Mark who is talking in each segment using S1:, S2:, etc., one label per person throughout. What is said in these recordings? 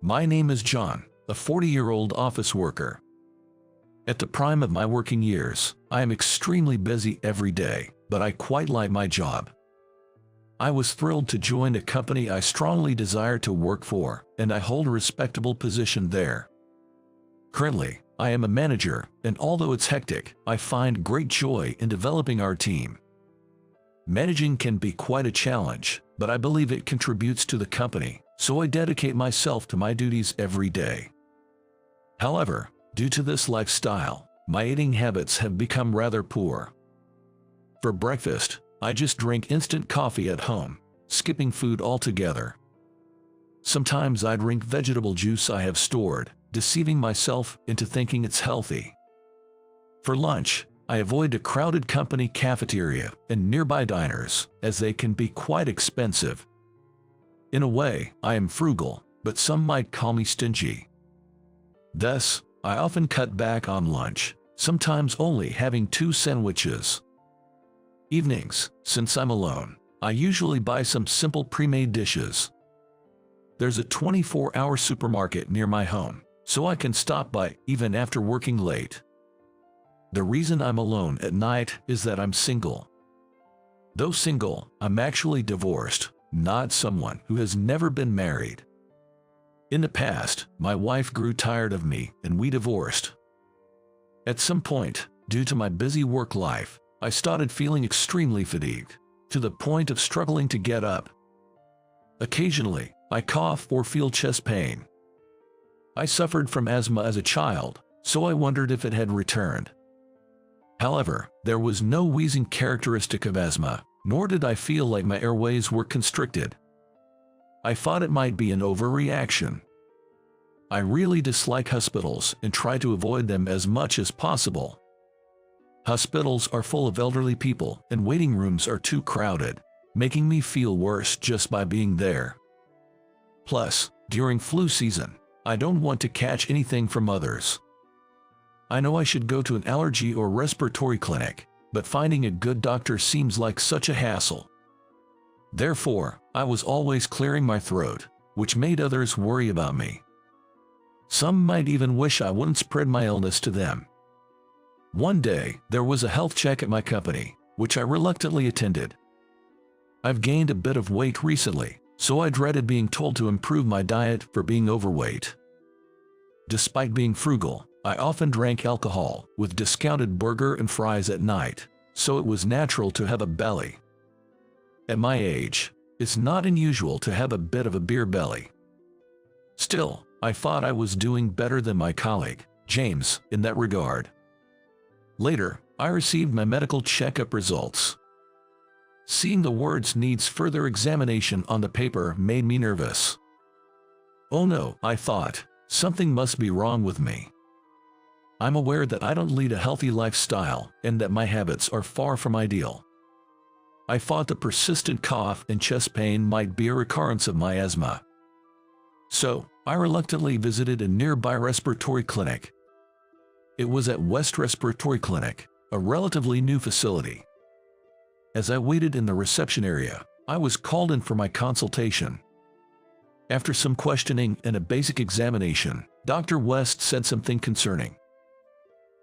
S1: My name is John, a 40-year-old office worker. At the prime of my working years, I am extremely busy every day, but I quite like my job. I was thrilled to join a company I strongly desire to work for, and I hold a respectable position there. Currently, I am a manager, and although it's hectic, I find great joy in developing our team. Managing can be quite a challenge, but I believe it contributes to the company, so I dedicate myself to my duties every day. However, due to this lifestyle, my eating habits have become rather poor. For breakfast, I just drink instant coffee at home, skipping food altogether. Sometimes I drink vegetable juice I have stored, deceiving myself into thinking it's healthy. For lunch, I avoid a crowded company cafeteria and nearby diners, as they can be quite expensive. In a way, I am frugal, but some might call me stingy. Thus, I often cut back on lunch, sometimes only having 2 sandwiches. Evenings, since I'm alone, I usually buy some simple pre-made dishes. There's a 24-hour supermarket near my home, so I can stop by even after working late. The reason I'm alone at night is that I'm single. Though single, I'm actually divorced, not someone who has never been married. In the past, my wife grew tired of me and we divorced. At some point, due to my busy work life, I started feeling extremely fatigued, to the point of struggling to get up. Occasionally, I cough or feel chest pain. I suffered from asthma as a child, so I wondered if it had returned. However, there was no wheezing characteristic of asthma, nor did I feel like my airways were constricted. I thought it might be an overreaction. I really dislike hospitals and try to avoid them as much as possible. Hospitals are full of elderly people and waiting rooms are too crowded, making me feel worse just by being there. Plus, during flu season, I don't want to catch anything from others. I know I should go to an allergy or respiratory clinic, but finding a good doctor seems like such a hassle. Therefore, I was always clearing my throat, which made others worry about me. Some might even wish I wouldn't spread my illness to them. One day, there was a health check at my company, which I reluctantly attended. I've gained a bit of weight recently, so I dreaded being told to improve my diet for being overweight. Despite being frugal, I often drank alcohol with discounted burger and fries at night, so it was natural to have a belly. At my age, it's not unusual to have a bit of a beer belly. Still, I thought I was doing better than my colleague, James, in that regard. Later, I received my medical checkup results. Seeing the words "needs further examination" on the paper made me nervous. Oh no, I thought, something must be wrong with me. I'm aware that I don't lead a healthy lifestyle and that my habits are far from ideal. I thought the persistent cough and chest pain might be a recurrence of my asthma. So, I reluctantly visited a nearby respiratory clinic. It was at West Respiratory Clinic, a relatively new facility. As I waited in the reception area, I was called in for my consultation. After some questioning and a basic examination, Dr. West said something concerning.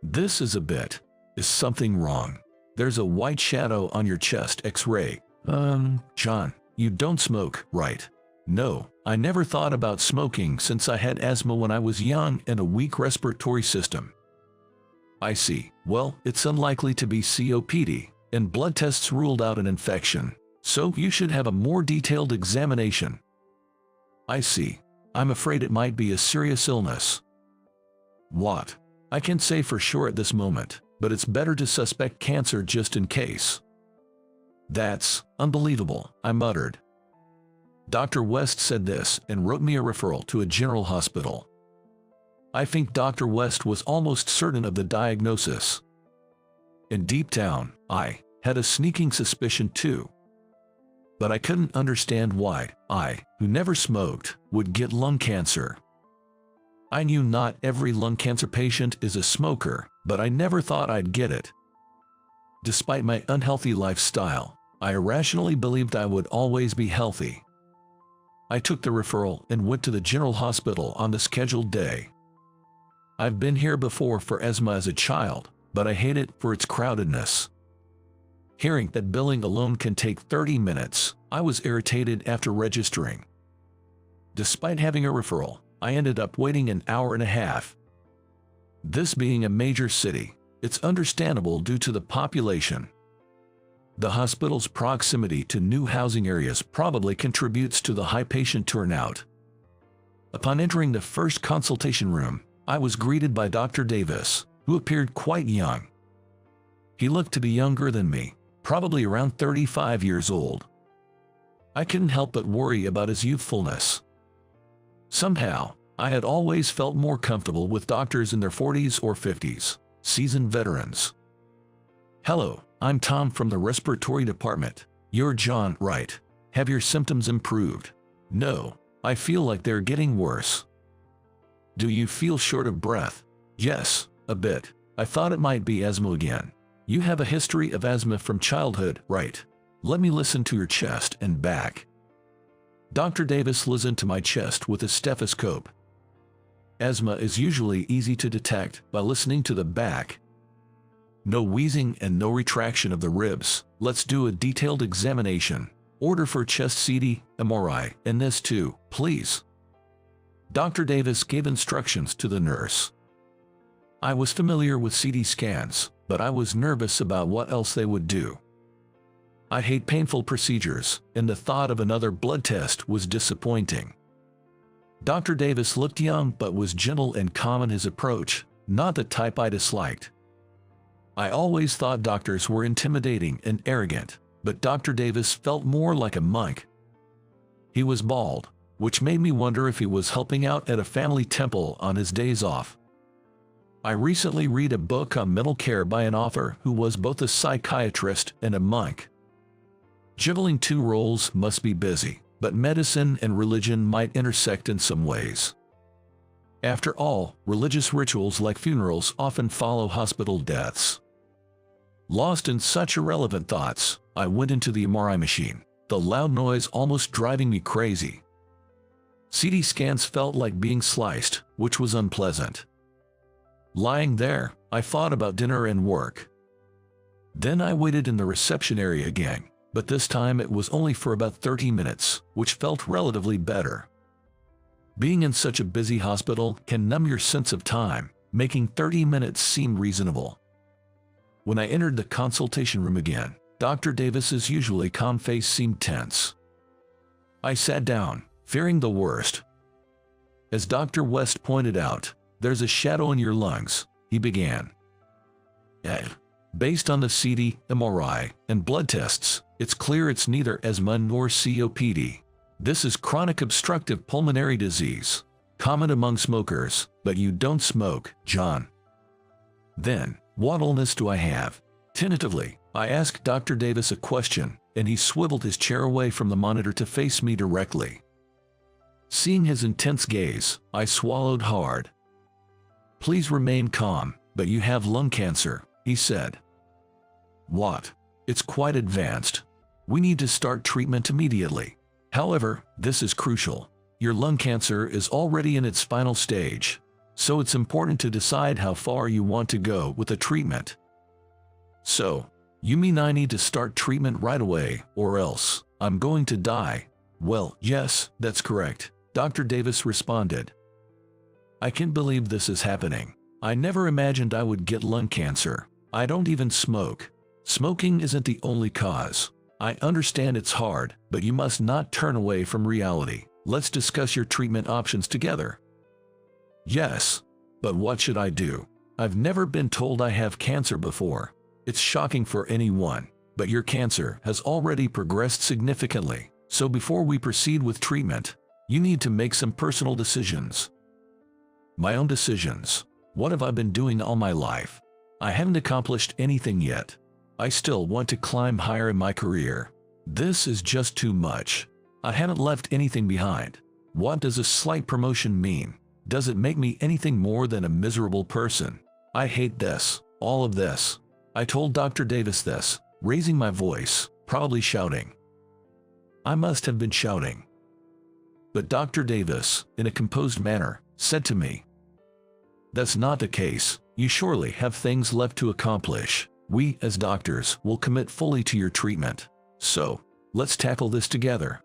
S1: "This is a bit. Is something wrong? There's a white shadow on your chest X-ray. John, you don't smoke, right?" "No, I never thought about smoking since I had asthma when I was young and a weak respiratory system." "I see. Well, it's unlikely to be COPD, and blood tests ruled out an infection, so you should have a more detailed examination." "I see. I'm afraid it might be a serious illness." "What?" "I can't say for sure at this moment, but it's better to suspect cancer just in case." "That's unbelievable," I muttered. Dr. West said this and wrote me a referral to a general hospital. I think Dr. West was almost certain of the diagnosis. And deep down, I had a sneaking suspicion too. But I couldn't understand why I, who never smoked, would get lung cancer. I knew not every lung cancer patient is a smoker, but I never thought I'd get it. Despite my unhealthy lifestyle, I irrationally believed I would always be healthy. I took the referral and went to the general hospital on the scheduled day. I've been here before for asthma as a child, but I hate it for its crowdedness. Hearing that billing alone can take 30 minutes, I was irritated after registering. Despite having a referral, I ended up waiting an hour and a half. This being a major city, it's understandable due to the population. The hospital's proximity to new housing areas probably contributes to the high patient turnout. Upon entering the first consultation room, I was greeted by Dr. Davis, who appeared quite young. He looked to be younger than me, probably around 35 years old. I couldn't help but worry about his youthfulness. Somehow, I had always felt more comfortable with doctors in their 40s or 50s, seasoned veterans. "Hello, I'm Tom from the respiratory department. You're John, right? Have your symptoms improved?" "No, I feel like they're getting worse." "Do you feel short of breath?" "Yes, a bit. I thought it might be asthma again." "You have a history of asthma from childhood, right? Let me listen to your chest and back." Dr. Davis listened to my chest with a stethoscope. Asthma is usually easy to detect by listening to the back. No wheezing and no retraction of the ribs. Let's do a detailed examination. Order for chest CT, MRI, and this too, please. Dr. Davis gave instructions to the nurse. I was familiar with CT scans, but I was nervous about what else they would do. I hate painful procedures, and the thought of another blood test was disappointing. Dr. Davis looked young but was gentle and calm in his approach, not the type I disliked. I always thought doctors were intimidating and arrogant, but Dr. Davis felt more like a monk. He was bald, which made me wonder if he was helping out at a family temple on his days off. I recently read a book on mental care by an author who was both a psychiatrist and a monk. Juggling two roles must be busy, but medicine and religion might intersect in some ways. After all, religious rituals like funerals often follow hospital deaths. Lost in such irrelevant thoughts, I went into the MRI machine, the loud noise almost driving me crazy. CT scans felt like being sliced, which was unpleasant. Lying there, I thought about dinner and work. Then I waited in the reception area again, but this time it was only for about 30 minutes, which felt relatively better. Being in such a busy hospital can numb your sense of time, making 30 minutes seem reasonable. When I entered the consultation room again, Dr. Davis's usually calm face seemed tense. I sat down, fearing the worst. "As Dr. West pointed out, there's a shadow in your lungs," he began. "Based on the CT, MRI, and blood tests, it's clear it's neither asthma nor COPD. This is chronic obstructive pulmonary disease, common among smokers, but you don't smoke, John." "Then, what illness do I have?" Tentatively, I asked Dr. Davis a question, and he swiveled his chair away from the monitor to face me directly. Seeing his intense gaze, I swallowed hard. "Please remain calm, but you have lung cancer," he said. "What? It's quite advanced. We need to start treatment immediately. However, this is crucial. Your lung cancer is already in its final stage, so it's important to decide how far you want to go with the treatment." "So, you mean I need to start treatment right away, or else I'm going to die?" "Well, yes, that's correct," Dr. Davis responded. "I can't believe this is happening. I never imagined I would get lung cancer. I don't even smoke. Smoking isn't the only cause. I understand it's hard, but you must not turn away from reality. Let's discuss your treatment options together." "Yes, but what should I do? I've never been told I have cancer before. It's shocking for anyone, but your cancer has already progressed significantly, so before we proceed with treatment, you need to make some personal decisions." "My own decisions? What have I been doing all my life? I haven't accomplished anything yet. I still want to climb higher in my career. This is just too much. I haven't left anything behind. What does a slight promotion mean? Does it make me anything more than a miserable person? I hate this, all of this." I told Dr. Davis this, raising my voice, probably shouting. I must have been shouting. But Dr. Davis, in a composed manner, said to me, "That's not the case. You surely have things left to accomplish. We, as doctors, will commit fully to your treatment. So, let's tackle this together."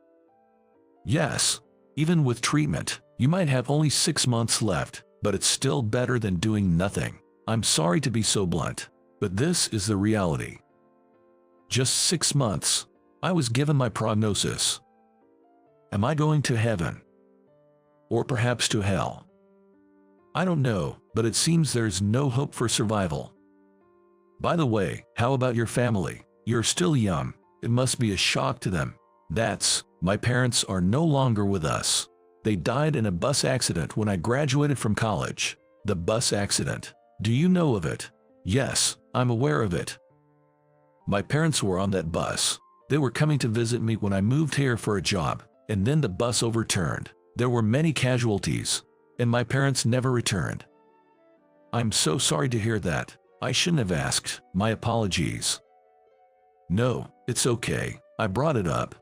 S1: Yes, even with treatment, you might have only 6 months left, but it's still better than doing nothing. I'm sorry to be so blunt, but this is the reality. Just 6 months. I was given my prognosis. Am I going to heaven? Or perhaps to hell? I don't know, but it seems there's no hope for survival. By the way, how about your family? You're still young. It must be a shock to them. My parents are no longer with us. They died in a bus accident when I graduated from college. The bus accident. Do you know of it? Yes, I'm aware of it. My parents were on that bus. They were coming to visit me when I moved here for a job, and then the bus overturned. There were many casualties, and my parents never returned. I'm so sorry to hear that. I shouldn't have asked. My apologies. No, it's okay. I brought it up.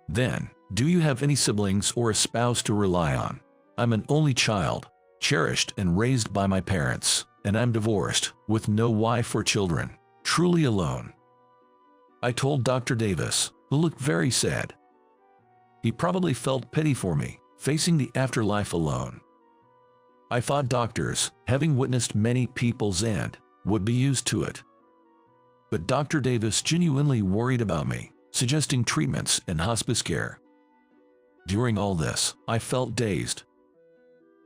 S1: Then, do you have any siblings or a spouse to rely on? I'm an only child, cherished and raised by my parents, and I'm divorced, with no wife or children, truly alone. I told Dr. Davis, who looked very sad. He probably felt pity for me, facing the afterlife alone. I thought doctors, having witnessed many people's end, would be used to it. But Dr. Davis genuinely worried about me, suggesting treatments and hospice care. During all this, I felt dazed.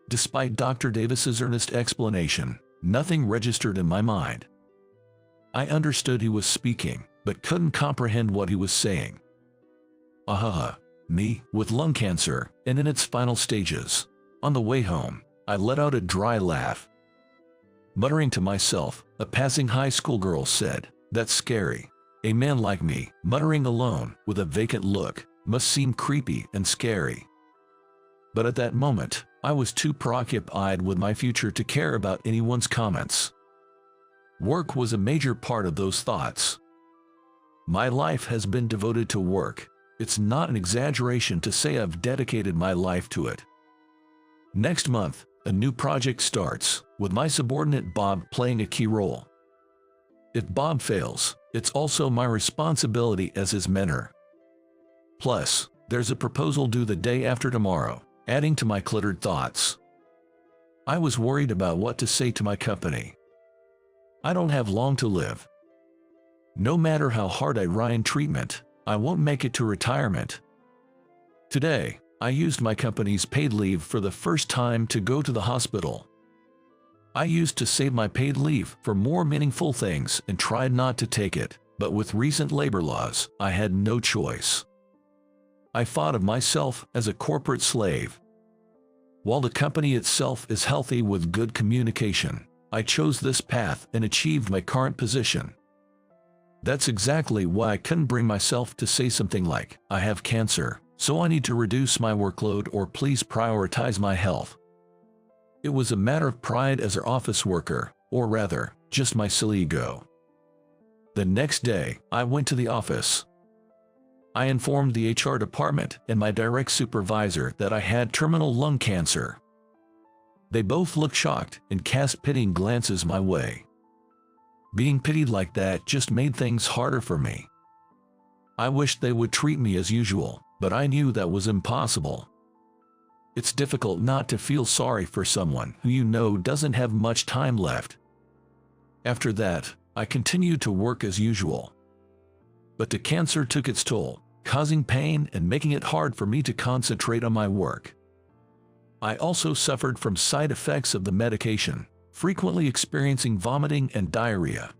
S1: Despite Dr. Davis's earnest explanation, nothing registered in my mind. I understood he was speaking, but couldn't comprehend what he was saying. Me, with lung cancer, and in its final stages. On the way home, I let out a dry laugh. Muttering to myself, a passing high school girl said, "That's scary." A man like me, muttering alone, with a vacant look, must seem creepy and scary. But at that moment, I was too preoccupied with my future to care about anyone's comments. Work was a major part of those thoughts. My life has been devoted to work. It's not an exaggeration to say I've dedicated my life to it. Next month, a new project starts, with my subordinate Bob playing a key role. If Bob fails, it's also my responsibility as his mentor. Plus, there's a proposal due the day after tomorrow, adding to my cluttered thoughts. I was worried about what to say to my company. I don't have long to live. No matter how hard I try in treatment, I won't make it to retirement. Today, I used my company's paid leave for the first time to go to the hospital. I used to save my paid leave for more meaningful things and tried not to take it, but with recent labor laws, I had no choice. I thought of myself as a corporate slave. While the company itself is healthy with good communication, I chose this path and achieved my current position. That's exactly why I couldn't bring myself to say something like, "I have cancer, so I need to reduce my workload or please prioritize my health." It was a matter of pride as an office worker, or rather, just my silly ego. The next day, I went to the office. I informed the HR department and my direct supervisor that I had terminal lung cancer. They both looked shocked and cast pitying glances my way. Being pitied like that just made things harder for me. I wished they would treat me as usual, but I knew that was impossible. It's difficult not to feel sorry for someone who you know doesn't have much time left. After that, I continued to work as usual. But the cancer took its toll, causing pain and making it hard for me to concentrate on my work. I also suffered from side effects of the medication, frequently experiencing vomiting and diarrhea.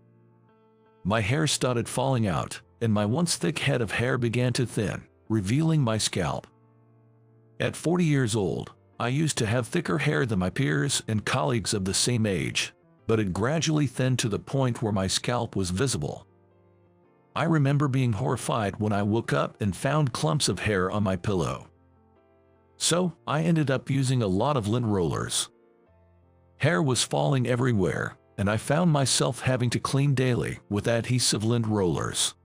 S1: My hair started falling out, and my once thick head of hair began to thin, revealing my scalp. At 40 years old, I used to have thicker hair than my peers and colleagues of the same age, but it gradually thinned to the point where my scalp was visible. I remember being horrified when I woke up and found clumps of hair on my pillow. So, I ended up using a lot of lint rollers. Hair was falling everywhere, and I found myself having to clean daily with adhesive lint rollers.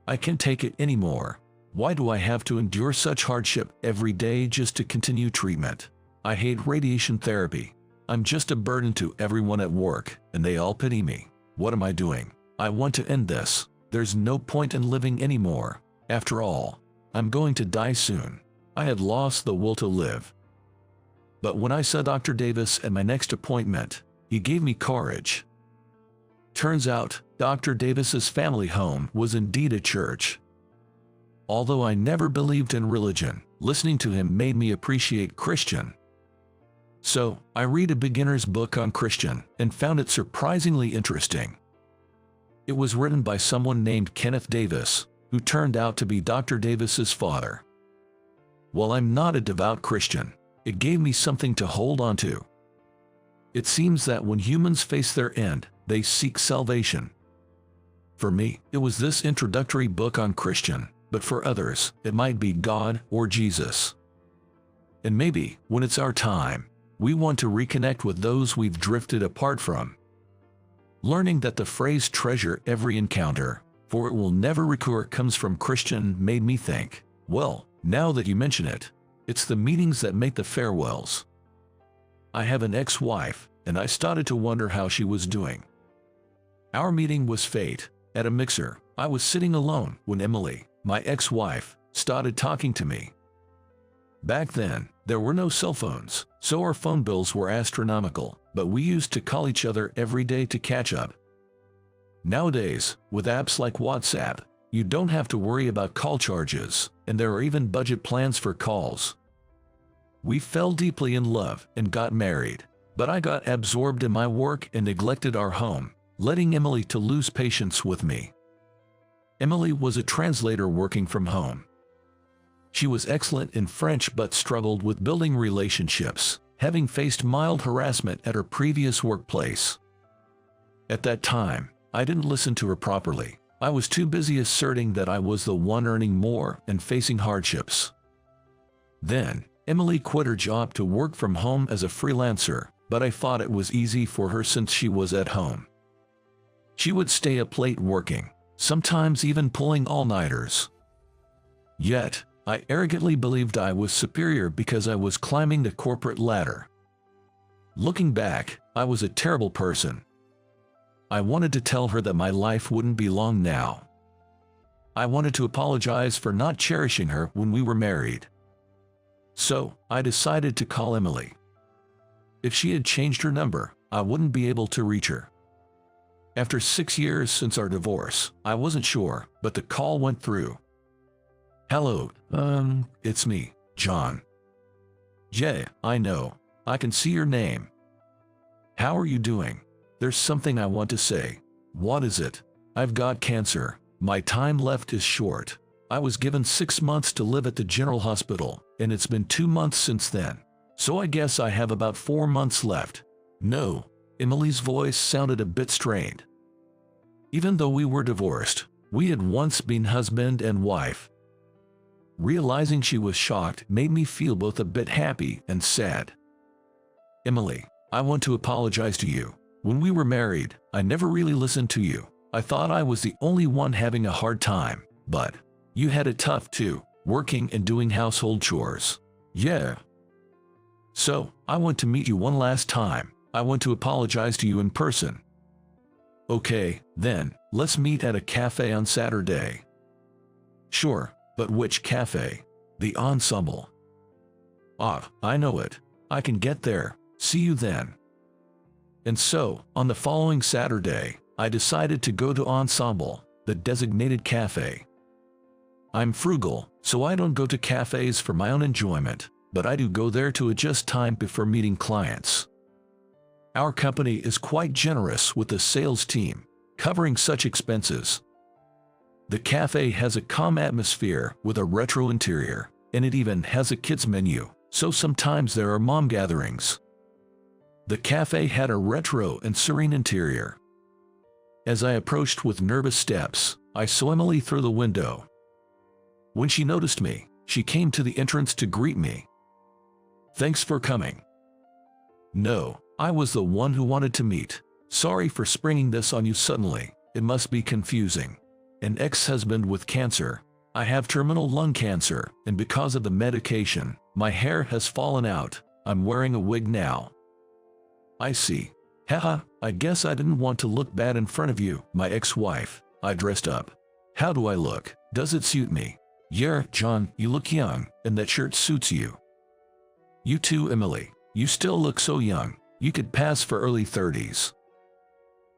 S1: I can't take it anymore. Why do I have to endure such hardship every day just to continue treatment? I hate radiation therapy. I'm just a burden to everyone at work, and they all pity me. What am I doing? I want to end this. There's no point in living anymore. After all, I'm going to die soon. I had lost the will to live. But when I saw Dr. Davis at my next appointment, he gave me courage. Turns out, Dr. Davis's family home was indeed a church. Although I never believed in religion, listening to him made me appreciate Christian. So, I read a beginner's book on Christian and found it surprisingly interesting. It was written by someone named Kenneth Davis, who turned out to be Dr. Davis's father. While I'm not a devout Christian, it gave me something to hold on to. It seems that when humans face their end, they seek salvation. For me, it was this introductory book on Christian, but for others, it might be God or Jesus. And maybe, when it's our time, we want to reconnect with those we've drifted apart from. Learning that the phrase treasure every encounter, for it will never recur, comes from Christian made me think, well, now that you mention it, it's the meetings that make the farewells. I have an ex-wife, and I started to wonder how she was doing. Our meeting was fate. At a mixer, I was sitting alone when Emily, my ex-wife, started talking to me. Back then, there were no cell phones, so our phone bills were astronomical, but we used to call each other every day to catch up. Nowadays, with apps like WhatsApp, you don't have to worry about call charges, and there are even budget plans for calls. We fell deeply in love and got married, but I got absorbed in my work and neglected our home, letting Emily to lose patience with me. Emily was a translator working from home. She was excellent in French but struggled with building relationships, having faced mild harassment at her previous workplace. At that time, I didn't listen to her properly. I was too busy asserting that I was the one earning more and facing hardships. Then, Emily quit her job to work from home as a freelancer, but I thought it was easy for her since she was at home. She would stay up late working, sometimes even pulling all-nighters. Yet, I arrogantly believed I was superior because I was climbing the corporate ladder. Looking back, I was a terrible person. I wanted to tell her that my life wouldn't be long now. I wanted to apologize for not cherishing her when we were married. So, I decided to call Emily. If she had changed her number, I wouldn't be able to reach her. After 6 years since our divorce, I wasn't sure, but the call went through. Hello, it's me, John. Yeah, I know. I can see your name. How are you doing? There's something I want to say. What is it? I've got cancer. My time left is short. I was given 6 months to live at the general hospital, and it's been 2 months since then. So I guess I have about 4 months left. No. Emily's voice sounded a bit strained. Even though we were divorced, we had once been husband and wife. Realizing she was shocked made me feel both a bit happy and sad. Emily, I want to apologize to you. When we were married, I never really listened to you. I thought I was the only one having a hard time, but you had it tough too, working and doing household chores. Yeah. So, I want to meet you one last time. I want to apologize to you in person. Okay, then, let's meet at a cafe on Saturday. Sure, but which cafe? The Ensemble. Ah, I know it. I can get there. See you then. And so, on the following Saturday, I decided to go to Ensemble, the designated cafe. I'm frugal, so I don't go to cafes for my own enjoyment, but I do go there to adjust time before meeting clients. Our company is quite generous with the sales team, covering such expenses. The cafe has a calm atmosphere with a retro interior, and it even has a kids menu, so sometimes there are mom gatherings. The cafe had a retro and serene interior. As I approached with nervous steps, I saw Emily through the window. When she noticed me, she came to the entrance to greet me. Thanks for coming. No, I was the one who wanted to meet. Sorry for springing this on you suddenly. It must be confusing. An ex-husband with cancer. I have terminal lung cancer, and because of the medication, my hair has fallen out. I'm wearing a wig now. I see. Haha, I guess I didn't want to look bad in front of you, my ex-wife. I dressed up. How do I look? Does it suit me? Yeah, John, you look young, and that shirt suits you. You too, Emily. You still look so young. You could pass for early 30s.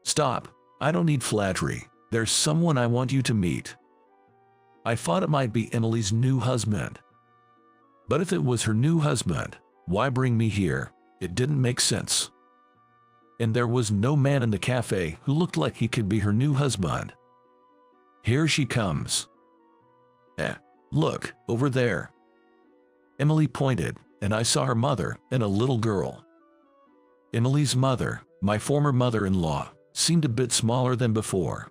S1: Stop. I don't need flattery. There's someone I want you to meet. I thought it might be Emily's new husband. But if it was her new husband, why bring me here? It didn't make sense. And there was no man in the cafe who looked like he could be her new husband. Here she comes. Look, over there. Emily pointed, and I saw her mother and a little girl. Emily's mother, my former mother-in-law, seemed a bit smaller than before.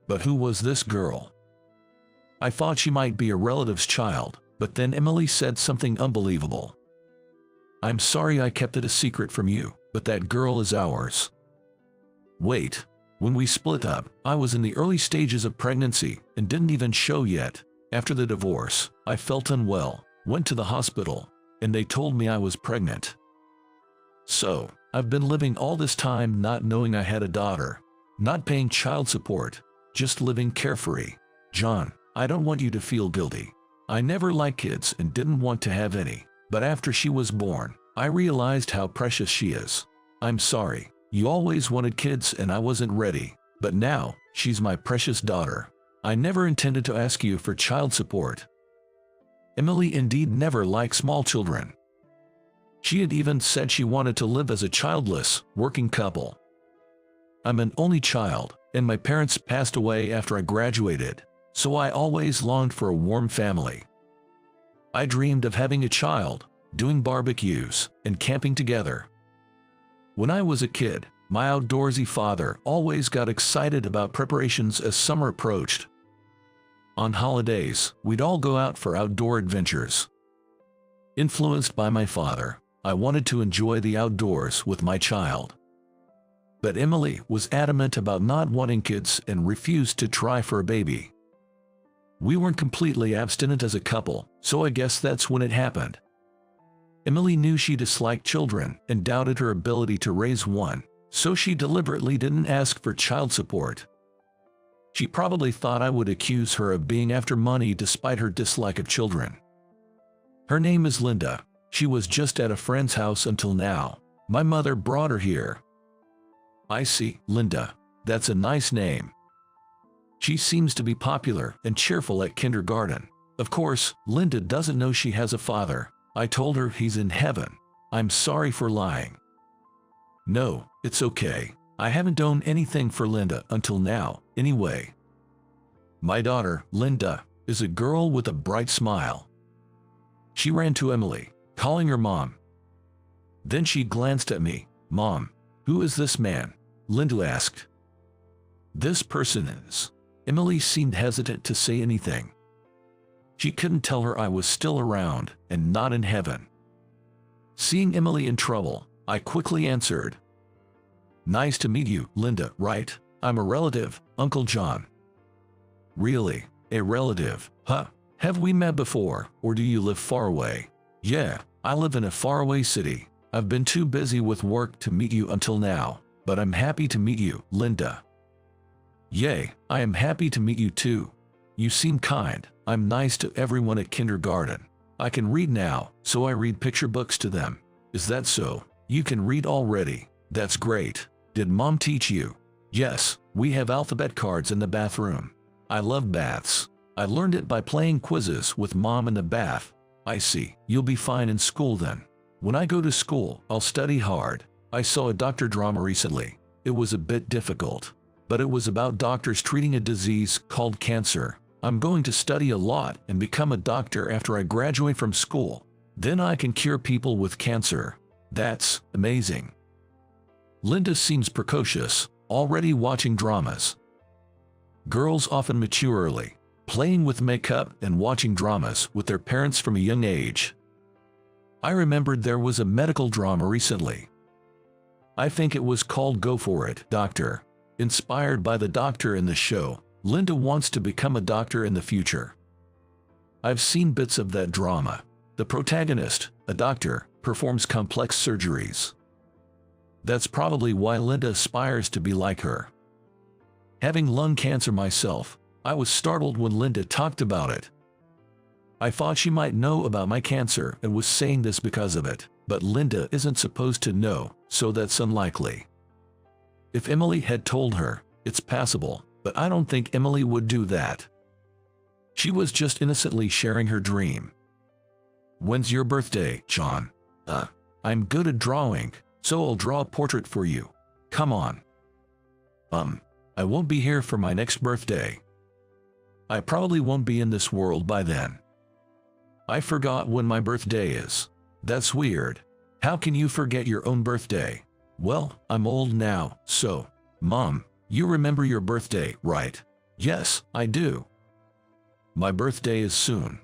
S1: But who was this girl? I thought she might be a relative's child, but then Emily said something unbelievable. I'm sorry I kept it a secret from you, but that girl is ours. Wait, when we split up, I was in the early stages of pregnancy and didn't even show yet. After the divorce, I felt unwell, went to the hospital, and they told me I was pregnant. So, I've been living all this time not knowing I had a daughter, not paying child support, just living carefree. John, I don't want you to feel guilty. I never liked kids and didn't want to have any, but after she was born, I realized how precious she is. I'm sorry, you always wanted kids and I wasn't ready, but now, she's my precious daughter. I never intended to ask you for child support. Emily indeed never liked small children. She had even said she wanted to live as a childless, working couple. I'm an only child, and my parents passed away after I graduated, so I always longed for a warm family. I dreamed of having a child, doing barbecues, and camping together. When I was a kid, my outdoorsy father always got excited about preparations as summer approached. On holidays, we'd all go out for outdoor adventures. Influenced by my father, I wanted to enjoy the outdoors with my child. But Emily was adamant about not wanting kids and refused to try for a baby. We weren't completely abstinent as a couple, so I guess that's when it happened. Emily knew she disliked children and doubted her ability to raise one, so she deliberately didn't ask for child support. She probably thought I would accuse her of being after money despite her dislike of children. Her name is Linda. She was just at a friend's house until now. My mother brought her here. I see, Linda. That's a nice name. She seems to be popular and cheerful at kindergarten. Of course, Linda doesn't know she has a father. I told her he's in heaven. I'm sorry for lying. No, it's okay. I haven't done anything for Linda until now, anyway. My daughter, Linda, is a girl with a bright smile. She ran to Emily, calling her Mom. Then she glanced at me. Mom, who is this man? Linda asked. This person is. Emily seemed hesitant to say anything. She couldn't tell her I was still around and not in heaven. Seeing Emily in trouble, I quickly answered. Nice to meet you, Linda, right? I'm a relative, Uncle John. Really? A relative? Huh? Have we met before, or do you live far away? Yeah, I live in a faraway city. I've been too busy with work to meet you until now, but I'm happy to meet you, Linda. Yay, I am happy to meet you too. You seem kind. I'm nice to everyone at kindergarten. I can read now, so I read picture books to them. Is that so? You can read already. That's great. Did Mom teach you? Yes, we have alphabet cards in the bathroom. I love baths. I learned it by playing quizzes with Mom in the bath. I see. You'll be fine in school then. When I go to school, I'll study hard. I saw a doctor drama recently. It was a bit difficult, but it was about doctors treating a disease called cancer. I'm going to study a lot and become a doctor after I graduate from school. Then I can cure people with cancer. That's amazing. Linda seems precocious, already watching dramas. Girls often mature early, playing with makeup and watching dramas with their parents from a young age. I remembered there was a medical drama recently. I think it was called Go For It, Doctor, inspired by the doctor in the show. Linda wants to become a doctor in the future. I've seen bits of that drama. The protagonist, a doctor, performs complex surgeries. That's probably why Linda aspires to be like her. Having lung cancer myself, I was startled when Linda talked about it. I thought she might know about my cancer and was saying this because of it, but Linda isn't supposed to know, so that's unlikely. If Emily had told her, it's passable, but I don't think Emily would do that. She was just innocently sharing her dream. When's your birthday, John? I'm good at drawing, so I'll draw a portrait for you. Come on. I won't be here for my next birthday. I probably won't be in this world by then. I forgot when my birthday is. That's weird. How can you forget your own birthday? Well, I'm old now, so. Mom, you remember your birthday, right? Yes, I do. My birthday is soon.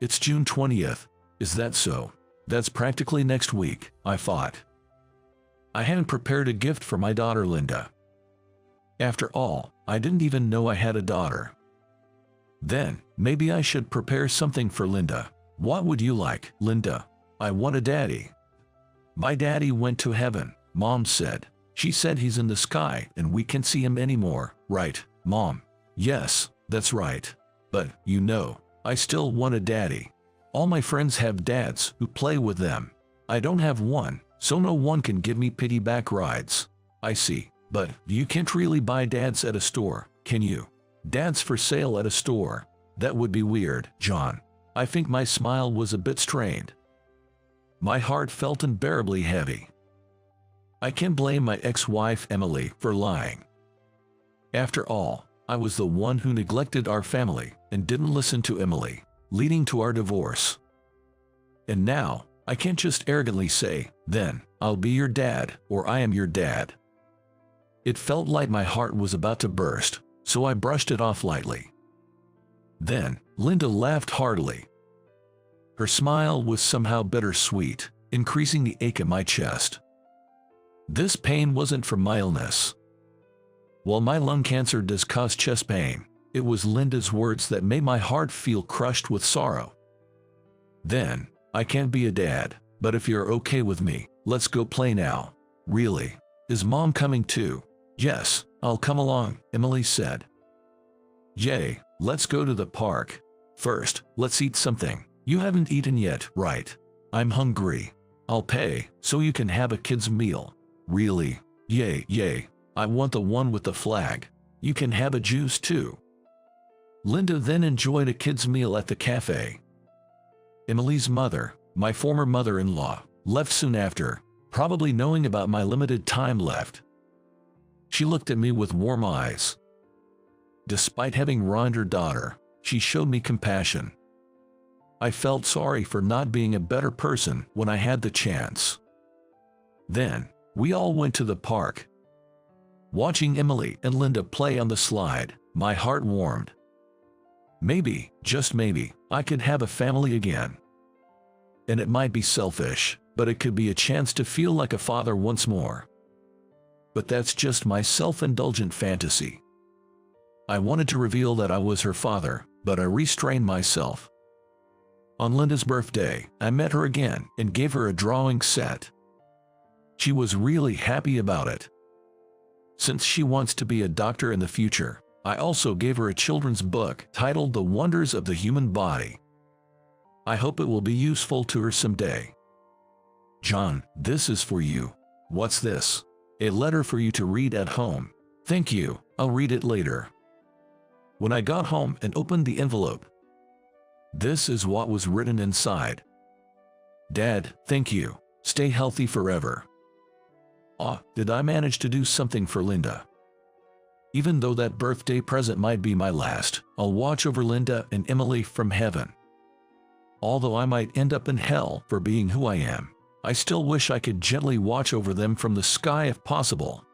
S1: It's June 20th. Is that so? That's practically next week, I thought. I hadn't prepared a gift for my daughter Linda. After all, I didn't even know I had a daughter. Then, maybe I should prepare something for Linda. What would you like, Linda? I want a daddy. My daddy went to heaven, Mom said. She said he's in the sky and we can't see him anymore, right, Mom? Yes, that's right. But, you know, I still want a daddy. All my friends have dads who play with them. I don't have one, so no one can give me piggyback rides. I see, but you can't really buy dads at a store, can you? Dads for sale at a store. That would be weird, John. I think my smile was a bit strained. My heart felt unbearably heavy. I can't blame my ex-wife Emily for lying. After all, I was the one who neglected our family and didn't listen to Emily, leading to our divorce. And now, I can't just arrogantly say, then, I'll be your dad, or I am your dad. It felt like my heart was about to burst, so I brushed it off lightly. Then, Linda laughed heartily. Her smile was somehow bittersweet, increasing the ache in my chest. This pain wasn't from my illness. While my lung cancer does cause chest pain, it was Linda's words that made my heart feel crushed with sorrow. Then, I can't be a dad, but if you're okay with me, let's go play now. Really? Is Mom coming too? Yes, I'll come along, Emily said. Yay, let's go to the park. First, let's eat something. You haven't eaten yet, right? I'm hungry. I'll pay, so you can have a kid's meal. Really? Yay, yay. I want the one with the flag. You can have a juice too. Linda then enjoyed a kid's meal at the cafe. Emily's mother, my former mother-in-law, left soon after, probably knowing about my limited time left. She looked at me with warm eyes. Despite having ruined her daughter, she showed me compassion. I felt sorry for not being a better person when I had the chance. Then, we all went to the park. Watching Emily and Linda play on the slide, my heart warmed. Maybe, just maybe, I could have a family again. And it might be selfish, but it could be a chance to feel like a father once more. But that's just my self-indulgent fantasy. I wanted to reveal that I was her father, but I restrained myself. On Linda's birthday, I met her again and gave her a drawing set. She was really happy about it. Since she wants to be a doctor in the future, I also gave her a children's book titled The Wonders of the Human Body. I hope it will be useful to her someday. John, this is for you. What's this? A letter for you to read at home. Thank you, I'll read it later. When I got home and opened the envelope, this is what was written inside. Dad, thank you. Stay healthy forever. Did I manage to do something for Linda? Even though that birthday present might be my last, I'll watch over Linda and Emily from heaven. Although I might end up in hell for being who I am, I still wish I could gently watch over them from the sky if possible.